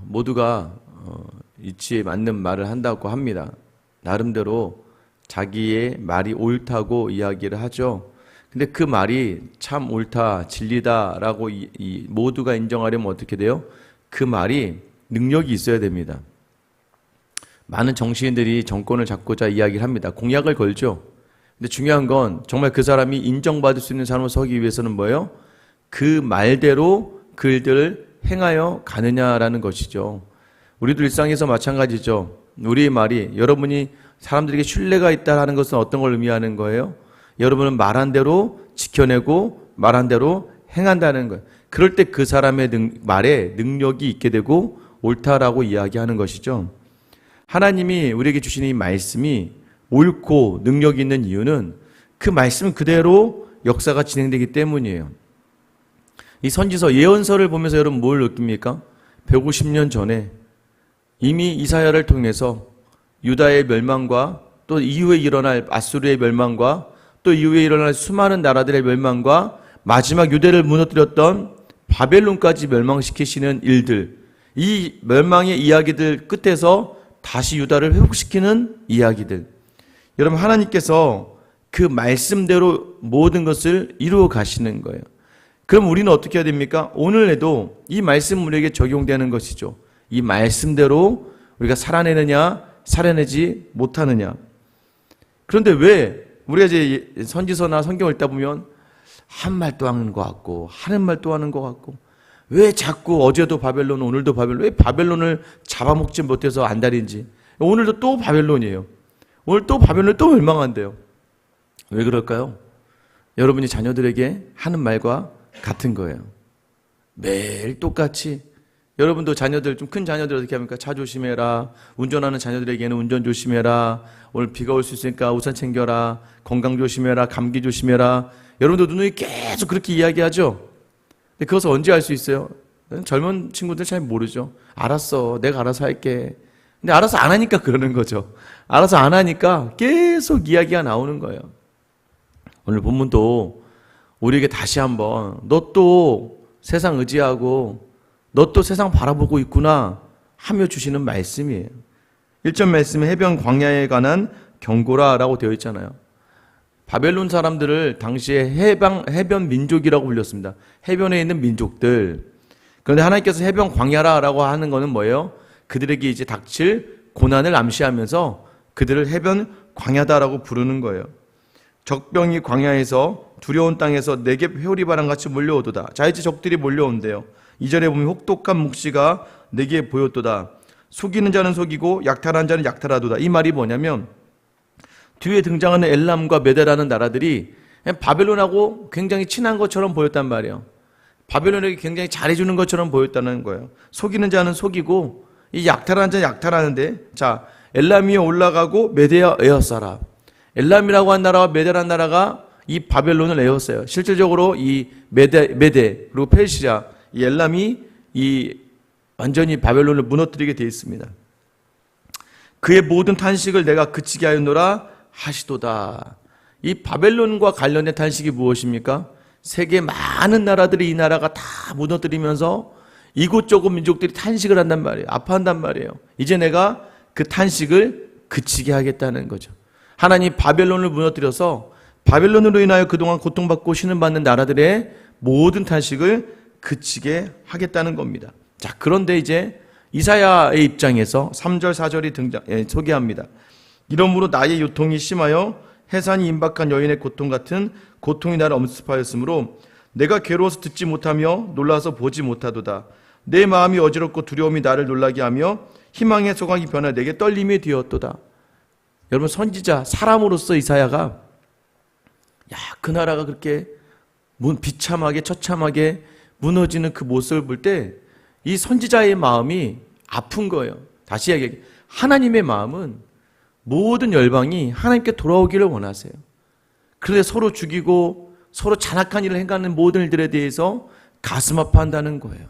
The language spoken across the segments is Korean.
모두가 이치에 맞는 말을 한다고 합니다. 나름대로 자기의 말이 옳다고 이야기를 하죠. 근데 그 말이 참 옳다, 진리다라고 모두가 인정하려면 어떻게 돼요? 그 말이 능력이 있어야 됩니다. 많은 정치인들이 정권을 잡고자 이야기를 합니다. 공약을 걸죠. 근데 중요한 건 정말 그 사람이 인정받을 수 있는 사람을 서기 위해서는 뭐예요? 그 말대로 그 일들을 행하여 가느냐라는 것이죠. 우리도 일상에서 마찬가지죠. 우리의 말이 여러분이 사람들에게 신뢰가 있다는 것은 어떤 걸 의미하는 거예요? 여러분은 말한 대로 지켜내고 말한 대로 행한다는 거예요. 그럴 때 그 사람의 말에 능력이 있게 되고 옳다라고 이야기하는 것이죠. 하나님이 우리에게 주신 이 말씀이 옳고 능력이 있는 이유는 그 말씀 그대로 역사가 진행되기 때문이에요. 이 선지서 예언서를 보면서 여러분 뭘 느낍니까? 150년 전에 이미 이사야를 통해서 유다의 멸망과 또 이후에 일어날 아수르의 멸망과 또 이후에 일어날 수많은 나라들의 멸망과 마지막 유대를 무너뜨렸던 바벨론까지 멸망시키시는 일들, 이 멸망의 이야기들 끝에서 다시 유다를 회복시키는 이야기들. 여러분, 하나님께서 그 말씀대로 모든 것을 이루어 가시는 거예요. 그럼 우리는 어떻게 해야 됩니까? 오늘에도 이 말씀 우리에게 적용되는 것이죠. 이 말씀대로 우리가 살아내느냐, 살아내지 못하느냐. 그런데 왜 우리가 이제 선지서나 성경을 읽다 보면 한 말 또 하는 것 같고 하는 말 또 하는 것 같고 왜 자꾸 어제도 바벨론 오늘도 바벨론, 왜 바벨론을 잡아먹지 못해서 안달인지, 오늘도 또 바벨론이에요. 오늘 또 바벨론이 또 멸망한대요. 왜 그럴까요? 여러분이 자녀들에게 하는 말과 같은 거예요. 매일 똑같이. 여러분도 자녀들, 좀 큰 자녀들 어떻게 합니까? 차 조심해라. 운전하는 자녀들에게는 운전 조심해라. 오늘 비가 올 수 있으니까 우산 챙겨라. 건강 조심해라. 감기 조심해라. 여러분도 누누이 계속 그렇게 이야기하죠? 근데 그것을 언제 할 수 있어요? 젊은 친구들 잘 모르죠. 알았어. 내가 알아서 할게. 근데 알아서 안 하니까 그러는 거죠. 알아서 안 하니까 계속 이야기가 나오는 거예요. 오늘 본문도 우리에게 다시 한번 너 또 세상 의지하고 너 또 세상 바라보고 있구나 하며 주시는 말씀이에요. 1절 말씀에 해변 광야에 관한 경고라라고 되어 있잖아요. 바벨론 사람들을 당시에 해변 민족이라고 불렸습니다. 해변에 있는 민족들. 그런데 하나님께서 해변 광야라고 하는 것은 뭐예요? 그들에게 이제 닥칠 고난을 암시하면서 그들을 해변 광야다라고 부르는 거예요. 적병이 광야에서 두려운 땅에서 내게 회오리 바람같이 몰려오도다. 자, 이제 적들이 몰려온대요. 2절에 보면 혹독한 묵시가 내게 보였도다. 속이는 자는 속이고 약탈한 자는 약탈하도다. 이 말이 뭐냐면 뒤에 등장하는 엘람과 메대라는 나라들이 바벨론하고 굉장히 친한 것처럼 보였단 말이에요. 바벨론에게 굉장히 잘해주는 것처럼 보였다는 거예요. 속이는 자는 속이고 이 약탈하는 자는 약탈하는데, 자, 엘람이 올라가고 메대와 에어싸라. 엘람이라고 한 나라와 메대라는 나라가 이 바벨론을 에웠어요. 실질적으로 이 메대 그리고 페르시아, 이 엘람이 이 완전히 바벨론을 무너뜨리게 되어 있습니다. 그의 모든 탄식을 내가 그치게 하였노라 하시도다. 이 바벨론과 관련된 탄식이 무엇입니까? 세계 많은 나라들이 이 나라가 다 무너뜨리면서 이곳저곳 민족들이 탄식을 한단 말이에요. 아파한단 말이에요. 이제 내가 그 탄식을 그치게 하겠다는 거죠. 하나님 바벨론을 무너뜨려서 바벨론으로 인하여 그동안 고통받고 신음받는 나라들의 모든 탄식을 그치게 하겠다는 겁니다. 자, 그런데 이제 이사야의 입장에서 3절 4절이 소개합니다. 이러므로 나의 요통이 심하여 해산이 임박한 여인의 고통 같은 고통이 나를 엄습하였으므로 내가 괴로워서 듣지 못하며 놀라서 보지 못하도다. 내 마음이 어지럽고 두려움이 나를 놀라게 하며 희망의 소각이 변하 내게 떨림이 되었도다. 여러분, 선지자 사람으로서 이사야가 그 나라가 그렇게 비참하게 처참하게 무너지는 그 모습을 볼 때 이 선지자의 마음이 아픈 거예요. 다시 이야기할게요. 하나님의 마음은 모든 열방이 하나님께 돌아오기를 원하세요. 그런데 서로 죽이고 서로 잔악한 일을 행하는 모든 일들에 대해서 가슴 아파한다는 거예요.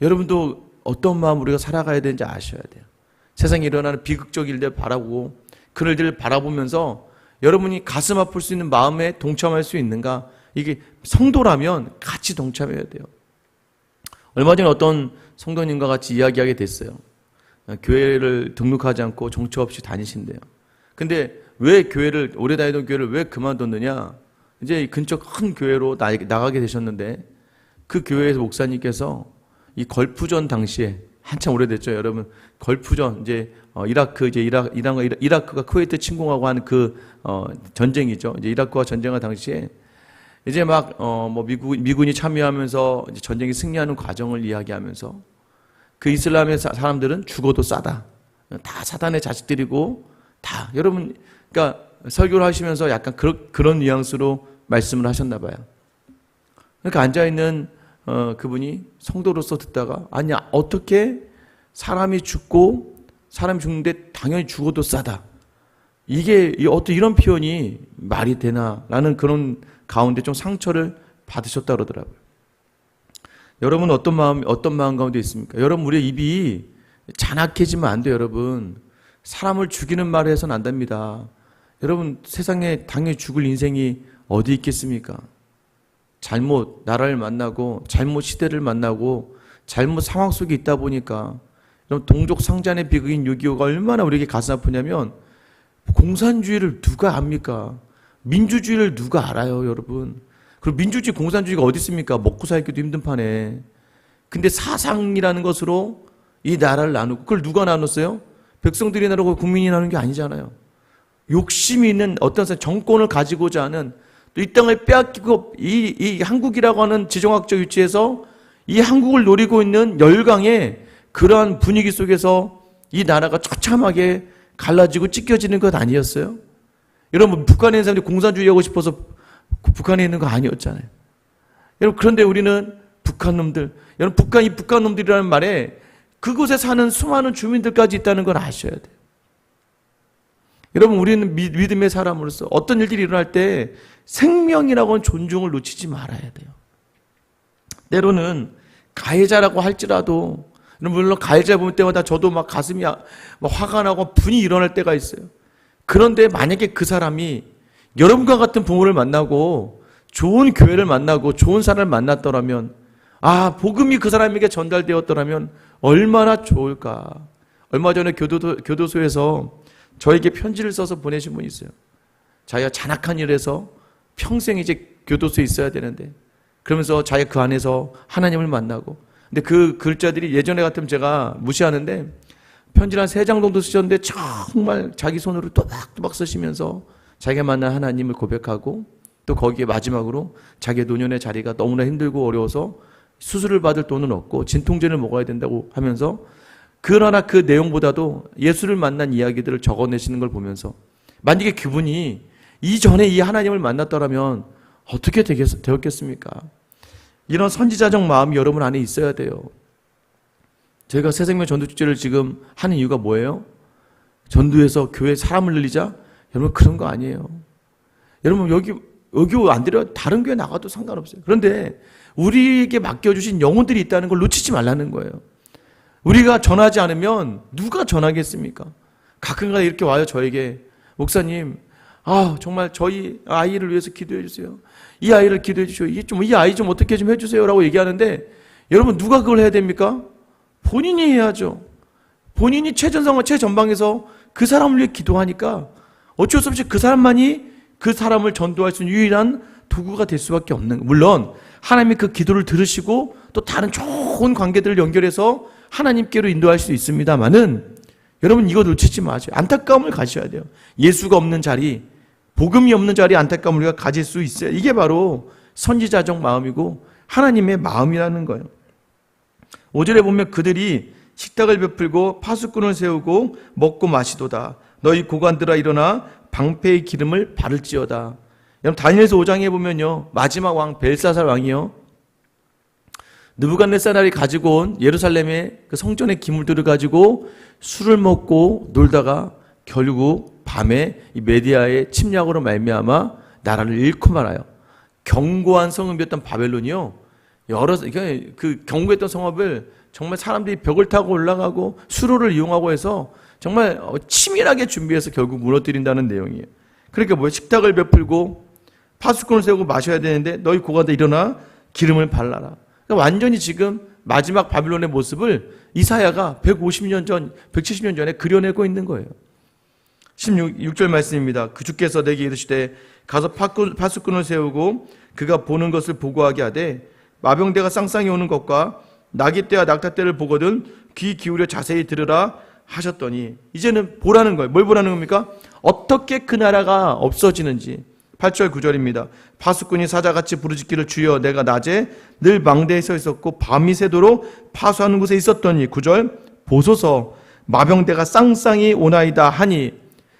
여러분도 어떤 마음으로 우리가 살아가야 되는지 아셔야 돼요. 세상에 일어나는 비극적 일들 바라보고 그런 일들을 바라보면서 여러분이 가슴 아플 수 있는 마음에 동참할 수 있는가? 이게 성도라면 같이 동참해야 돼요. 얼마 전에 어떤 성도님과 같이 이야기하게 됐어요. 교회를 등록하지 않고 정처 없이 다니신대요. 근데 왜 교회를, 오래 다니던 교회를 왜 그만뒀느냐? 이제 근처 큰 교회로 나가게 되셨는데 그 교회에서 목사님께서 이 걸프전 당시에 한참 오래됐죠, 여러분. 걸프전, 이제 이라크가 쿠웨이트 침공하고 한 그 전쟁이죠. 이제 이라크와 전쟁할 당시에 이제 미군이 참여하면서 이제 전쟁이 승리하는 과정을 이야기하면서 그 이슬람의 사람들은 죽어도 싸다. 다 사단의 자식들이고 다 여러분, 그러니까 설교를 하시면서 약간 그런 뉘앙스로 말씀을 하셨나 봐요. 그러니까 앉아 있는 그분이 성도로서 듣다가 아니야, 어떻게 사람이 죽는데 당연히 죽어도 싸다. 이게 어떤 이런 표현이 말이 되나라는 그런 가운데 좀 상처를 받으셨다 그러더라고요. 여러분 어떤 마음 가운데 있습니까? 여러분 우리의 입이 잔악해지면 안 돼요, 여러분. 사람을 죽이는 말을 해서는 안 됩니다. 여러분 세상에 당연히 죽을 인생이 어디 있겠습니까? 잘못 나라를 만나고 잘못 시대를 만나고 잘못 상황 속에 있다 보니까 여러분 동족 상잔의 비극인 6.25가 얼마나 우리에게 가슴 아프냐면 공산주의를 누가 압니까? 민주주의를 누가 알아요, 여러분? 그리고 민주주의, 공산주의가 어디 있습니까? 먹고 살기도 힘든 판에. 근데 사상이라는 것으로 이 나라를 나누고, 그걸 누가 나눴어요? 백성들이 나누고 국민이 나누는 게 아니잖아요. 욕심이 있는 어떤 정권을 가지고자 하는, 또 이 땅을 빼앗기고 이 한국이라고 하는 지정학적 위치에서 이 한국을 노리고 있는 열강의 그러한 분위기 속에서 이 나라가 처참하게 갈라지고 찢겨지는 것 아니었어요? 여러분 북한에 있는 사람들이 공산주의 하고 싶어서 북한에 있는 거 아니었잖아요. 여러분 그런데 우리는 북한 놈들, 여러분 이 북한 놈들이라는 말에 그곳에 사는 수많은 주민들까지 있다는 걸 아셔야 돼요. 여러분 우리는 믿음의 사람으로서 어떤 일들이 일어날 때 생명이라고 하는 존중을 놓치지 말아야 돼요. 때로는 가해자라고 할지라도, 물론 가해자 볼 때마다 저도 막 가슴이 화가 나고 분이 일어날 때가 있어요. 그런데 만약에 그 사람이 여러분과 같은 부모를 만나고 좋은 교회를 만나고 좋은 사람을 만났더라면, 복음이 그 사람에게 전달되었더라면 얼마나 좋을까. 얼마 전에 교도소에서 저에게 편지를 써서 보내신 분이 있어요. 자기가 잔악한 일에서 평생 이제 교도소에 있어야 되는데, 그러면서 자기가 그 안에서 하나님을 만나고, 근데 그 글자들이 예전에 같으면 제가 무시하는데 편지를 한 3장 정도 쓰셨는데 정말 자기 손으로 또박또박 쓰시면서 자기가 만난 하나님을 고백하고, 또 거기에 마지막으로 자기의 노년의 자리가 너무나 힘들고 어려워서 수술을 받을 돈은 없고 진통제를 먹어야 된다고 하면서, 그러나 그 내용보다도 예수를 만난 이야기들을 적어내시는 걸 보면서 만약에 그분이 이전에 이 하나님을 만났더라면 어떻게 되었겠습니까? 이런 선지자적 마음이 여러분 안에 있어야 돼요. 저희가 새생명 전도축제를 지금 하는 이유가 뭐예요? 전도해서 교회에 사람을 늘리자? 여러분 그런 거 아니에요. 여러분 여기 안 데려 다른 교회 나가도 상관없어요. 그런데 우리에게 맡겨주신 영혼들이 있다는 걸 놓치지 말라는 거예요. 우리가 전하지 않으면 누가 전하겠습니까? 가끔가다 이렇게 와요, 저에게. 목사님, 정말 저희 아이를 위해서 기도해 주세요. 이 아이를 기도해 주시오. 이 아이 좀 어떻게 좀 해주세요. 라고 얘기하는데, 여러분 누가 그걸 해야 됩니까? 본인이 해야죠. 본인이 최전방에서 그 사람을 위해 기도하니까 어쩔 수 없이 그 사람만이 그 사람을 전도할 수 있는 유일한 도구가 될 수밖에 없는, 물론 하나님이 그 기도를 들으시고 또 다른 좋은 관계들을 연결해서 하나님께로 인도할 수 있습니다만은, 여러분 이거 놓치지 마세요. 안타까움을 가셔야 돼요. 예수가 없는 자리, 복음이 없는 자리에 안타까움을 우리가 가질 수 있어요. 이게 바로 선지자적 마음이고 하나님의 마음이라는 거예요. 5절에 보면 그들이 식탁을 베풀고 파수꾼을 세우고 먹고 마시도다. 너희 고관들아 일어나 방패의 기름을 바를지어다. 여러분 다니엘서 5장에 보면요, 마지막 왕 벨사살 왕이요, 느부갓네살이 가지고 온 예루살렘의 그 성전의 기물들을 가지고 술을 먹고 놀다가 결국 밤에 이 메디아의 침략으로 말미암아 나라를 잃고 말아요. 견고한 성읍이었던 바벨론이요, 그 견고했던 성읍을 정말 사람들이 벽을 타고 올라가고 수로를 이용하고 해서 정말 치밀하게 준비해서 결국 무너뜨린다는 내용이에요. 그러니까 뭐예요? 식탁을 베풀고 파수꾼을 세우고 마셔야 되는데 너희 고관들 일어나 기름을 발라라. 그러니까 완전히 지금 마지막 바빌론의 모습을 이사야가 150년 전, 170년 전에 그려내고 있는 거예요. 16절 말씀입니다. 그 주께서 내게 이르시되 가서 파수꾼을 세우고 그가 보는 것을 보고하게 하되 마병대가 쌍쌍이 오는 것과 나귀떼와 낙타떼를 보거든 귀 기울여 자세히 들으라 하셨더니, 이제는 보라는 거예요. 뭘 보라는 겁니까? 어떻게 그 나라가 없어지는지. 8절 9절입니다. 파수꾼이 사자같이 부르짖기를 주여 내가 낮에 늘 망대에 서 있었고 밤이 새도록 파수하는 곳에 있었더니, 9절 보소서 마병대가 쌍쌍이 오나이다 하니,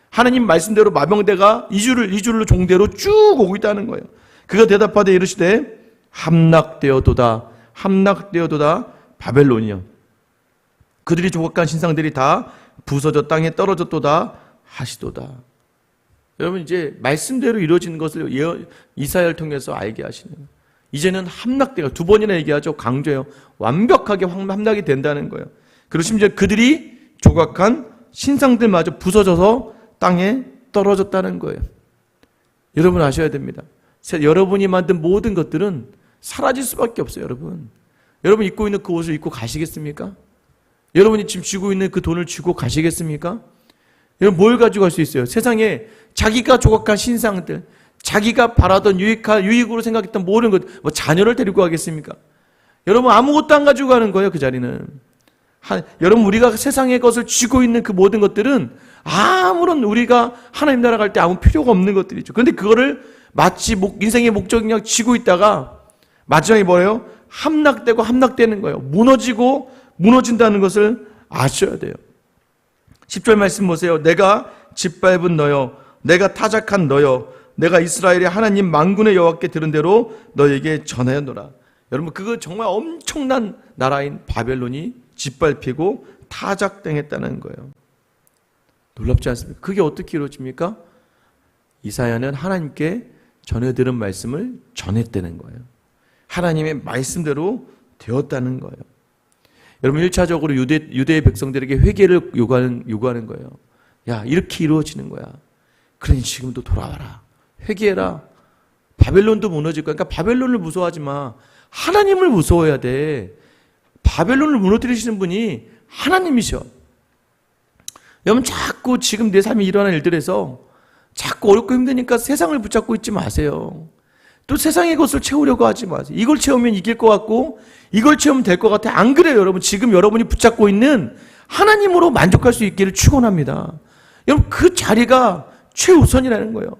하나님 말씀대로 마병대가 이줄로 종대로 쭉 오고 있다는 거예요. 그가 대답하되 이르시되 함락되어도다 바벨론이여, 그들이 조각한 신상들이 다 부서져 땅에 떨어졌도다 하시도다. 여러분, 이제 말씀대로 이루어지는 것을 이사야를 통해서 알게 하시는, 이제는 함락되가 두 번이나 얘기하죠. 강조해요. 완벽하게 함락이 된다는 거예요. 그리고 심지어 그들이 조각한 신상들마저 부서져서 땅에 떨어졌다는 거예요. 여러분 아셔야 됩니다. 여러분이 만든 모든 것들은 사라질 수밖에 없어요. 여러분 입고 있는 그 옷을 입고 가시겠습니까? 여러분이 지금 쥐고 있는 그 돈을 쥐고 가시겠습니까? 여러분 뭘 가지고 갈 수 있어요? 세상에 자기가 조각한 신상들, 자기가 바라던 유익으로 생각했던 모든 것, 뭐 자녀를 데리고 가겠습니까? 여러분 아무것도 안 가지고 가는 거예요. 그 자리는. 여러분 우리가 세상의 것을 쥐고 있는 그 모든 것들은 아무런 우리가 하나님 나라 갈 때 아무 필요가 없는 것들이죠. 그런데 그거를 마치 인생의 목적이냐 쥐고 있다가 마지막에 뭐예요? 함락되는 거예요. 무너진다는 것을 아셔야 돼요. 10절 말씀 보세요. 내가 짓밟은 너여, 내가 타작한 너여, 내가 이스라엘의 하나님 만군의 여호와께 들은 대로 너에게 전하였노라. 여러분 그거 정말 엄청난 나라인 바벨론이 짓밟히고 타작당했다는 거예요. 놀랍지 않습니까? 그게 어떻게 이루어집니까? 이사야는 하나님께 전해들은 말씀을 전했다는 거예요. 하나님의 말씀대로 되었다는 거예요. 여러분 1차적으로 유대의 백성들에게 회개를 요구하는 거예요. 야, 이렇게 이루어지는 거야. 그러니 지금도 돌아와라. 회개해라. 바벨론도 무너질 거야. 그러니까 바벨론을 무서워하지 마. 하나님을 무서워해야 돼. 바벨론을 무너뜨리시는 분이 하나님이셔. 여러분 자꾸 지금 내 삶에 일어나는 일들에서 자꾸 어렵고 힘드니까 세상을 붙잡고 있지 마세요. 또 세상의 것을 채우려고 하지 마세요. 이걸 채우면 이길 것 같고 이걸 채우면 될 것 같아. 안 그래요, 여러분. 지금 여러분이 붙잡고 있는 하나님으로 만족할 수 있기를 축원합니다. 여러분 그 자리가 최우선이라는 거예요.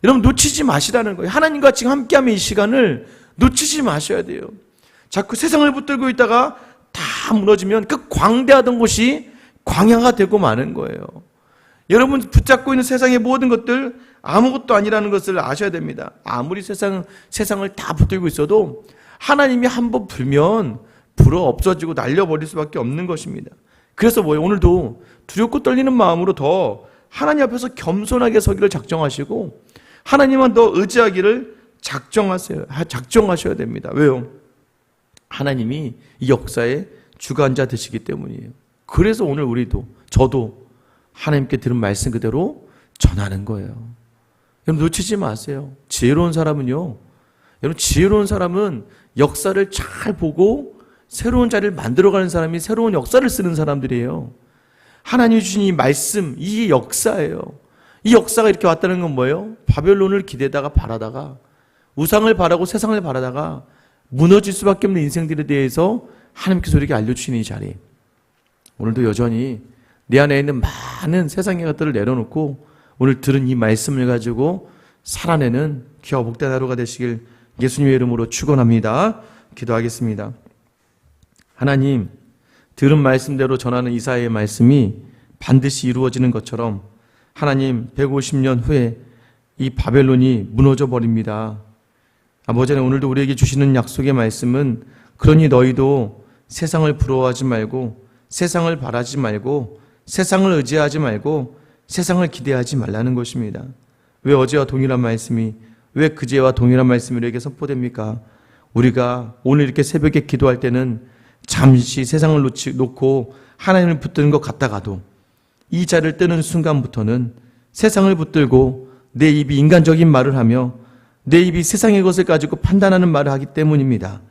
여러분 놓치지 마시라는 거예요. 하나님과 지금 함께하면 이 시간을 놓치지 마셔야 돼요. 자꾸 세상을 붙들고 있다가 다 무너지면 그 광대하던 곳이 광야가 되고 마는 거예요. 여러분 붙잡고 있는 세상의 모든 것들 아무것도 아니라는 것을 아셔야 됩니다. 아무리 세상을 다 붙들고 있어도 하나님이 한번 불면 불어 없어지고 날려버릴 수밖에 없는 것입니다. 그래서 뭐예요? 오늘도 두렵고 떨리는 마음으로 더 하나님 앞에서 겸손하게 서기를 작정하시고 하나님만 더 의지하기를 작정하셔야 됩니다. 왜요? 하나님이 이 역사의 주관자 되시기 때문이에요. 그래서 오늘 저도 하나님께 들은 말씀 그대로 전하는 거예요. 여러분 놓치지 마세요. 지혜로운 사람은요, 여러분 지혜로운 사람은 역사를 잘 보고 새로운 자리를 만들어가는 사람이 새로운 역사를 쓰는 사람들이에요. 하나님이 주신 이 말씀, 이 역사예요. 이 역사가 이렇게 왔다는 건 뭐예요? 바벨론을 기대다가 바라다가 우상을 바라고 세상을 바라다가 무너질 수밖에 없는 인생들에 대해서 하나님께서 우리에게 알려주시는 이 자리. 오늘도 여전히 내 안에 있는 많은 세상의 것들을 내려놓고 오늘 들은 이 말씀을 가지고 살아내는 귀하고 복된 하루가 되시길 예수님의 이름으로 축원합니다. 기도하겠습니다. 하나님, 들은 말씀대로 전하는 이사야의 말씀이 반드시 이루어지는 것처럼 하나님 150년 후에 이 바벨론이 무너져 버립니다. 아버지 하나님, 오늘도 우리에게 주시는 약속의 말씀은 그러니 너희도 세상을 부러워하지 말고 세상을 바라지 말고 세상을 의지하지 말고 세상을 기대하지 말라는 것입니다. 왜 어제와 동일한 말씀이, 왜 그제와 동일한 말씀이 우리에게 선포됩니까? 우리가 오늘 이렇게 새벽에 기도할 때는 잠시 세상을 놓고 하나님을 붙드는 것 같다가도 이 자리를 뜨는 순간부터는 세상을 붙들고 내 입이 인간적인 말을 하며 내 입이 세상의 것을 가지고 판단하는 말을 하기 때문입니다.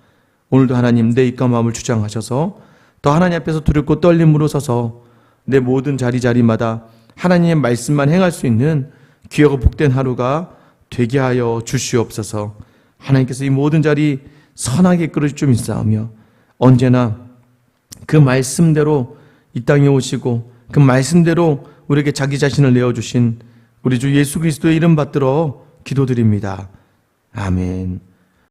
오늘도 하나님 내 입과 마음을 주장하셔서 더 하나님 앞에서 두렵고 떨림으로 서서 내 모든 자리마다 하나님의 말씀만 행할 수 있는 귀하고 복된 하루가 되게 하여 주시옵소서. 하나님께서 이 모든 자리 선하게 이끌어 줄 믿사오며 언제나 그 말씀대로 이 땅에 오시고 그 말씀대로 우리에게 자기 자신을 내어주신 우리 주 예수 그리스도의 이름 받들어 기도드립니다. 아멘.